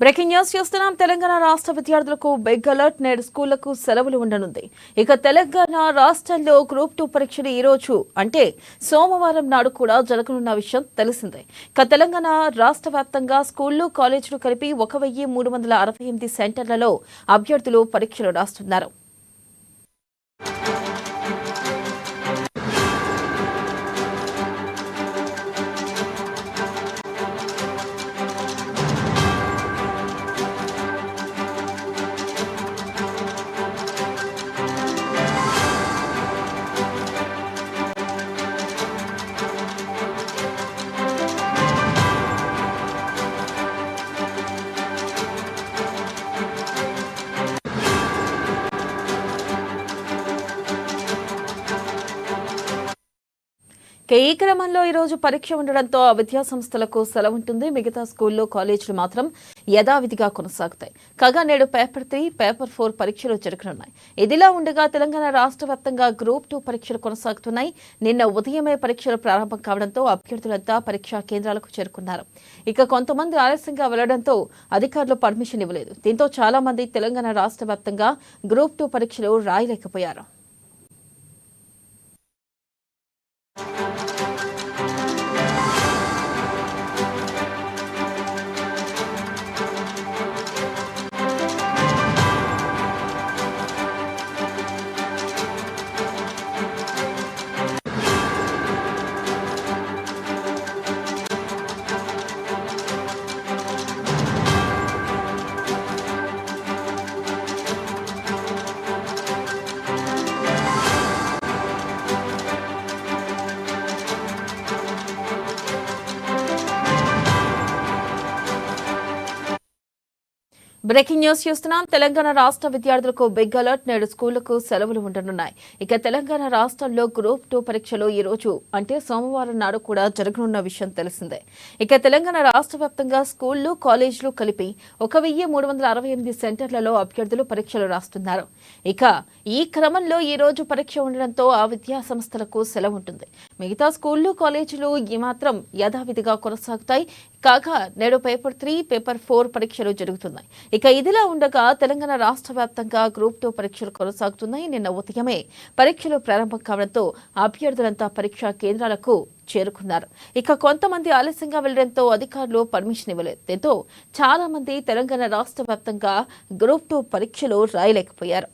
Breaking news చూస్తున్నాం. తెలంగాణ రాష్ట్ర విద్యార్థులకు బిగ్ అలర్ట్. నేడు స్కూళ్లకు సెలవులు ఉండనుంది. ఇక తెలంగాణ రాష్ట్రంలో గ్రూప్ 2 పరీక్షలు ఈ రోజు అంటే సోమవారం నాడు కూడా జరగనున్న విషయం తెలిసిందే. ఇక తెలంగాణ రాష్ట్ర వ్యాప్తంగా స్కూళ్లు కాలేజీలు కలిపి 1368 సెంటర్లలో అభ్యర్థులు పరీక్షలు రాస్తున్నారు. ఈ క్రమంలో ఈ రోజు పరీక్ష ఉండడంతో ఆ విద్యా సంస్థలకు సెలవు ఉంటుంది. మిగతా స్కూళ్లు కాలేజీలు మాత్రం యథావిధిగా కొనసాగుతాయి. కాగా నేడు పేపర్ 3, పేపర్ 4 పరీక్షలు జరగనున్నాయి. ఇదిలా ఉండగా తెలంగాణ రాష్ట్ర వ్యాప్తంగా గ్రూప్ 2 పరీక్షలు కొనసాగుతున్నాయి. నిన్న ఉదయమే పరీక్షలు ప్రారంభం కావడంతో అభ్యర్థులంతా పరీక్షా కేంద్రాలకు చేరుకున్నారు. ఇక కొంతమంది ఆలస్యంగా వెళ్లడంతో అధికారులు పర్మిషన్ ఇవ్వలేదు. దీంతో చాలా మంది తెలంగాణ రాష్ట్ర వ్యాప్తంగా గ్రూప్ 2 పరీక్షలు రాయలేకపోయారు. బ్రేకింగ్ న్యూస్ చూస్తున్నాం. తెలంగాణ రాష్ట్ర విద్యార్థులకు బిగ్ అలర్ట్. నేడు స్కూళ్లకు సెలవులు ఉండనున్నాయి. ఇక తెలంగాణ రాష్ట్రంలో గ్రూప్ 2 పరీక్షలు ఈ రోజు అంటే సోమవారం నాడు కూడా జరగనున్న విషయం తెలిసిందే. ఇక తెలంగాణ రాష్ట్ర వ్యాప్తంగా స్కూళ్లు కాలేజీలు కలిపి 1368 సెంటర్లలో అభ్యర్థులు పరీక్షలు రాస్తున్నారు. ఇక ఈ క్రమంలో ఈ రోజు పరీక్ష ఉండడంతో ఆ విద్యా సంస్థలకు సెలవు ఉంటుంది. మిగతా స్కూళ్లు కాలేజీలు ఈ మాత్రం యథావిధిగా కొనసాగుతాయి. కాగా నేడు పేపర్ 3, పేపర్ 4 పరీక్షలు జరుగుతున్నాయి. ఇక ఇదిలా ఉండగా తెలంగాణ రాష్ట్ర వ్యాప్తంగా గ్రూప్ 2 పరీక్షలు కొనసాగుతున్నాయి. నిన్న ఉదయమే పరీక్షలు ప్రారంభం కావడంతో అభ్యర్థులంతా పరీక్షా కేంద్రాలకు చేరుకున్నారు. ఇక కొంతమంది ఆలస్యంగా వెళ్లడంతో అధికారులు పర్మిషన్ ఇవ్వలేదు. దీంతో చాలా మంది తెలంగాణ రాష్ట్ర వ్యాప్తంగా గ్రూప్ 2 పరీక్షలు రాయలేకపోయారు.